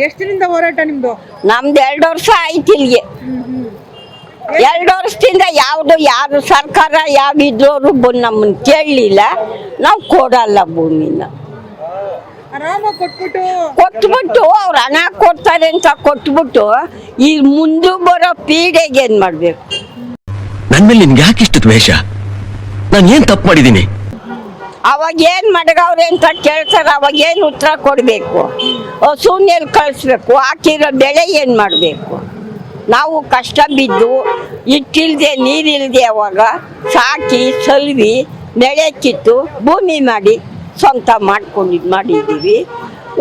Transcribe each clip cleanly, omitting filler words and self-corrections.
ಎಷ್ಟು ದಿನದಿಂದ ಹೋರಾಟ ನಿಮ್ದು? ನಮ್ದು 2 ವರ್ಷ ಆಯ್ತು ಇಲ್ಲಿಗೆ. 2 ವರ್ಷದಿಂದ ಯಾರು ಸರ್ಕಾರ ಯಾವಿದ್ದವರು ಬಂದು ನಮ್ಮನ್ನ ಕೇಳಲಿಲ್ಲ. ನಾವು ಕೊಡಲ್ಲ ಭೂಮಿನ. ಆರಾಮಾಗಿ ಕೊಟ್ಬಿಟ್ಟು ಅವ್ರು ಹಣ ಕೊಡ್ತಾರೆ ಅಂತ ಕೊಟ್ಬಿಟ್ಟು ಈ ಮುಂದೆ ಬರೋ ಪೀಡೆಗೆ ಏನ್ ಮಾಡ್ಬೇಕು? ನನ್ ಮೇಲೆ ನಿನ್ಗೆ ಯಾಕೆ ಇಷ್ಟು ದ್ವೇಷ? ನಾನು ಏನ್ ತಪ್ಪು ಮಾಡಿದ್ದೀನಿ? ಅವಾಗ ಏನ್ ಮಡಗವ್ರೆ ಅಂತ ಕೇಳ್ತಾರೆ. ಅವಾಗ ಏನ್ ಉತ್ತರ ಕೊಡ್ಬೇಕು? ಹಸುನೆಲ್ ಕಳಿಸ್ಬೇಕು. ಹಾಕಿರೋ ಬೆಳೆ ಏನ್ ಮಾಡ್ಬೇಕು? ನಾವು ಕಷ್ಟ ಬಿದ್ದು ಇಟ್ಟಿಲ್ದೆ ನೀರಿಲ್ದೆ ಅವಾಗ ಸಾಕಿ ಸಲ್ವಿ ಬೆಳೆ ಕಿತ್ತು ಭೂಮಿ ಮಾಡಿ ಸ್ವಂತ ಮಾಡಿದ್ದೀವಿ.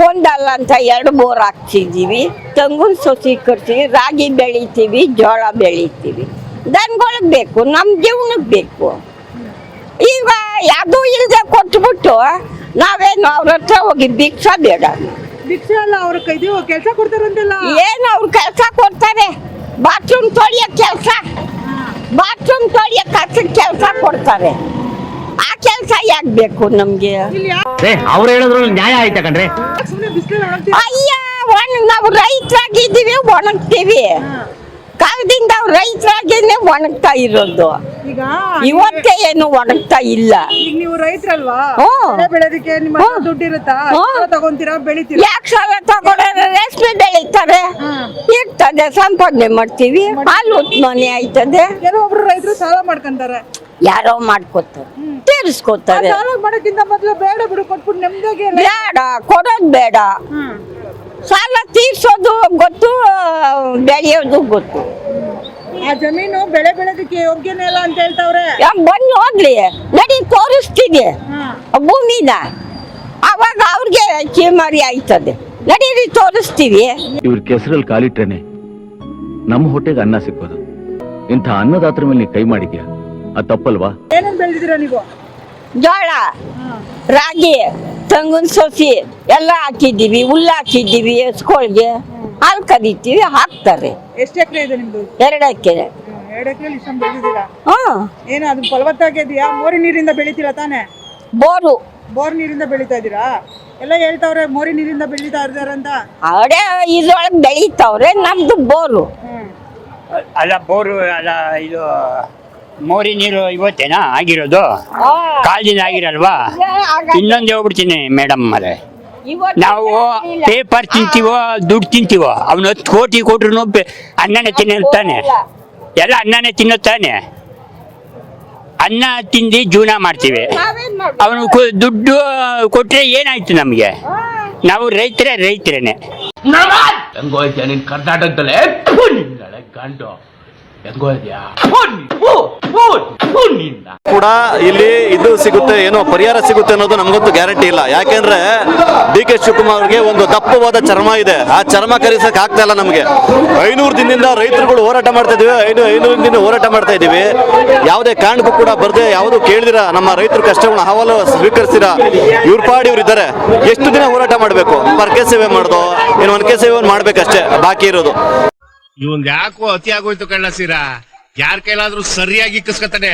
ಒಂದಲ್ಲ ಅಂತ 2 ಬೋರ್ ಹಾಕ್ಸಿದ್ದೀವಿ. ತೆಂಗಿನ ಸಸಿ ಕಟ್ತೀವಿ, ರಾಗಿ ಬೆಳಿತೀವಿ, ಜೋಳ ಬೆಳಿತೀವಿ. ದನಗಳಿಗೆ ಬೇಕು, ನಮ್ಮ ಜೀವನಕ್ಕೆ ಬೇಕು. ಈಗ ಯಾವುದೂ ಇಲ್ಲದೆ ಕೊಟ್ಬಿಟ್ಟು ನಾವೇನು ಅವ್ರ ಹತ್ರ ಹೋಗಿ ಭಿಕ್ಷಾ ಬೇಡ. ಭಿಕ್ಷೆ ಅಲ್ಲ, ಅವ್ರ ಕೆಲಸ ಕೊಡ್ತಾರಂತೆಲ್ಲ. ಏನು ಅವ್ರು ಕೆಲಸ ಕೊಡ್ತಾರೆ? ಬಾತ್ರೂಮ್ ತೊಳಿಯೋ ಕೆಲಸ, ಬಾತ್ರೂಮ್ ತೊಳಿಯೋ ಕೆಲಸ ಕೊಡ್ತಾರೆ. ಆ ಕೆಲಸ ಯಾಕೆ ಬೇಕು ನಮ್ಗೆ? ಅವ್ರು ಹೇಳಿದ್ರು ನ್ಯಾಯ ಆಯ್ತಾ ಕಣ್ರೆ? ಅಯ್ಯ, ನಾವು ರೈತರಾಗಿದ್ದೀವಿ, ಒಣಗ್ತೀವಿ. ಕಾಲದಿಂದ ರೈತರಾಗೇನೆ ಒಣಗ್ತಾ ಇರೋದು. ಈಗ ಇವತ್ತೇ ಏನು ಒಣಗ್ತಾ ಇಲ್ಲ. ಈಗ ನೀವು ರೈತರಲ್ವಾ? ಬೆಳೆದಕ್ಕೆ ನಿಮ್ಮ ದುಡ್ಡು ಇರುತ್ತಾ? ತಗೊಂತೀರಾ, ಬೆಳಿತೀರಾ? ಯಾಕೆ ಸಾಲ ತಗೊಂಡ್ರೆ ರೇಷ್ಮೆ ಬೆಳೀತಾರೆ, ಇರ್ತದೆ, ಸಂಪಾದನೆ ಮಾಡ್ತೀವಿ, ಹಾಲು ಉತ್ಪಾದನೆ ಆಯ್ತದೆ. ಕೆಲವೊಬ್ರು ರೈತರು ಸಾಲ ಮಾಡ್ಕೊಂತಾರೆ. ಯಾರೋ ಮಾಡ್ಕೋತಾರೆ, ತೀರಿಸ್ಕೋತಾರೆ. ಸಾಲ ಮಾಡೋಕ್ಕಿಂತ ಮೊದಲು ಬೇಡ ಬಿಡು, ಕೊಟ್ಬಿಟ್ಟು ನೆಮ್ಮದಿಯಾಗಿ. ಬೇಡ, ಕೊಡೋದು ಬೇಡ. ಸಾಲ ತೀರ್ಸೋದು ಗೊತ್ತು, ಬೆಳೆಯೋದು ಗೊತ್ತು. ಆ ಜಮೀನು ಬೆಳೆ ಬೆಳೆದಕ್ಕೆ ಯೋಗ್ಯನೇ ಇಲ್ಲ ಅಂತ ಹೇಳ್ತಾವ್ರೆ. ಬಂದು ಹೋಗ್ಲಿ, ನಡಿ ತೋರಿಸ್ತೀವಿ ಭೂಮಿನ. ಅವಾಗ ಅವ್ರಿಗೆ ಚೀಮಾರಿ ಆಯ್ತದೆ. ನಡೀರಿ ತೋರಿಸ್ತೀವಿ. ಇವ್ರ ಕೆಸರಲ್ಲಿ ಕಾಲಿಟ್ರೇನೆ ನಮ್ಮ ಹೊಟ್ಟೆಗೆ ಅನ್ನ ಸಿಕ್ಕೋದು. ಇಂಥ ಅನ್ನದಾತ್ರ ಮೇಲೆ ನೀ ಕೈ ಮಾಡಿದ್ಯಾ, ಅದು ತಪ್ಪಲ್ವಾ? ಏನೇನ್ ಬೆಳೆದಿದ್ದೀರಾ ನೀವು? ಜೋಳ, ರಾಗಿ, ತೆಂಗಿನ ಸಸಿ ಎಲ್ಲ ಹಾಕಿದ್ದೀವಿ. ಹುಲ್ಲು ಹಾಕಿದ್ದೀವಿ, ಹಸುಗಳಿಗೆ ಹಾಲು ಕರಿತೀವಿ, ಹಾಕ್ತಾರೆ. ಎಷ್ಟು ಎಕರೆ ಇದೆ ನಿಮ್ದು? 2 ಎಕರೆ. 2 ಎಕರೆ ಇಷ್ಟೊಂದು ಬೆಳೆದಿದ್ದೀರಾ? ಏನು ಅದು ಫಲವತ್ತಾಗಿದೆಯಾ? ಮೋರಿ ನೀರಿಂದ ಬೆಳಿತೀರಾ ತಾನೆ? ಬೋರ್ ನೀರಿಂದ ಬೆಳಿತಾ ಇದ್ದೀರಾ? ಎಲ್ಲ ಹೇಳ್ತಾವ್ರೆ ಮೋರಿ ನೀರಿಂದ ಬೆಳಿತಾ ಇರ್ತಾರಂತ. ಅವರೇ ಇದ್ರೊಳಗೆ ಬೆಳೀತಾವ್ರೆ. ನಮ್ದು ಬೋರು ಅಲ್ಲ, ಬೋರು ಅಲ್ಲ, ಇದು ಮೋರಿ ನೀರು ಇವತ್ತೇನಾ ಆಗಿರೋದು? ಕಾಲದಿಂದ ಆಗಿರಲ್ವಾ? ಇನ್ನೊಂದು ಹೇಳ್ಬಿಡ್ತೀನಿ ಮೇಡಮ್, ಅದೇ ನಾವು ಪೇಪರ್ ತಿಂತೀವೋ ದುಡ್ಡು ತಿಂತೀವೋ, ಅವನು 10 ಕೋಟಿ ಕೊಟ್ರು ಅನ್ನನೇ ತಿನ್ನುತ್ತಾನೆ. ಎಲ್ಲ ಅನ್ನನೇ ತಿನ್ನುತ್ತಾನೆ. ಅನ್ನ ತಿಂದು ಜೀವನ ಮಾಡ್ತೀವಿ. ಅವನು ದುಡ್ಡು ಕೊಟ್ರೆ ಏನಾಯ್ತು ನಮಗೆ? ನಾವು ರೈತರೇನೆ. ಕರ್ನಾಟಕದಲ್ಲೇ ಗಂಡು ಕೂಡ ಇಲ್ಲಿ ಇದು ಸಿಗುತ್ತೆ, ಏನೋ ಪರಿಹಾರ ಸಿಗುತ್ತೆ ಅನ್ನೋದು ನಮಗಂತೂ ಗ್ಯಾರಂಟಿ ಇಲ್ಲ. ಯಾಕೆಂದ್ರೆ DK ಶಿವಕುಮಾರ್ ಅವ್ರಿಗೆ ಒಂದು ದಪ್ಪವಾದ ಚರ್ಮ ಇದೆ. ಆ ಚರ್ಮ ಕರೀಸಕ್ ಆಗ್ತಾ ಇಲ್ಲ ನಮಗೆ. 500 ದಿನದಿಂದ ರೈತರುಗಳು ಹೋರಾಟ ಮಾಡ್ತಾ ಇದೀವಿ. 500 ದಿನ ಹೋರಾಟ ಮಾಡ್ತಾ ಇದೀವಿ. ಯಾವುದೇ ಕಾರಣಕ್ಕೂ ಕೂಡ ಬರ್ದೆ, ಯಾವುದು ಕೇಳಿದಿರ ನಮ್ಮ ರೈತರ ಕಷ್ಟಗಳನ್ನ ಅಹವಾಲು ಸ್ವೀಕರಿಸಿರ ಇವ್ರ ಪಾಡಿ ಇವ್ರು ಇದ್ದಾರೆ. ಎಷ್ಟು ದಿನ ಹೋರಾಟ ಮಾಡಬೇಕು? ಪರ್ಕೆ ಸೇವೆ ಮಾಡೋದು, ಏನು ಒನಕೆ ಸೇವೆ ಮಾಡ್ಬೇಕಷ್ಟೇ ಬಾಕಿ ಇರೋದು. ಇವಂಗ್ ಯಾಕೋ ಅತಿ ಆಗೋಯ್ತು ಕಳ್ಳ ಸೀರಾ. ಯಾರ ಕೈಲಾದ್ರೂ ಸರಿಯಾಗಿ ಇಕ್ಕಿಸ್ಕೊತಾನೆ.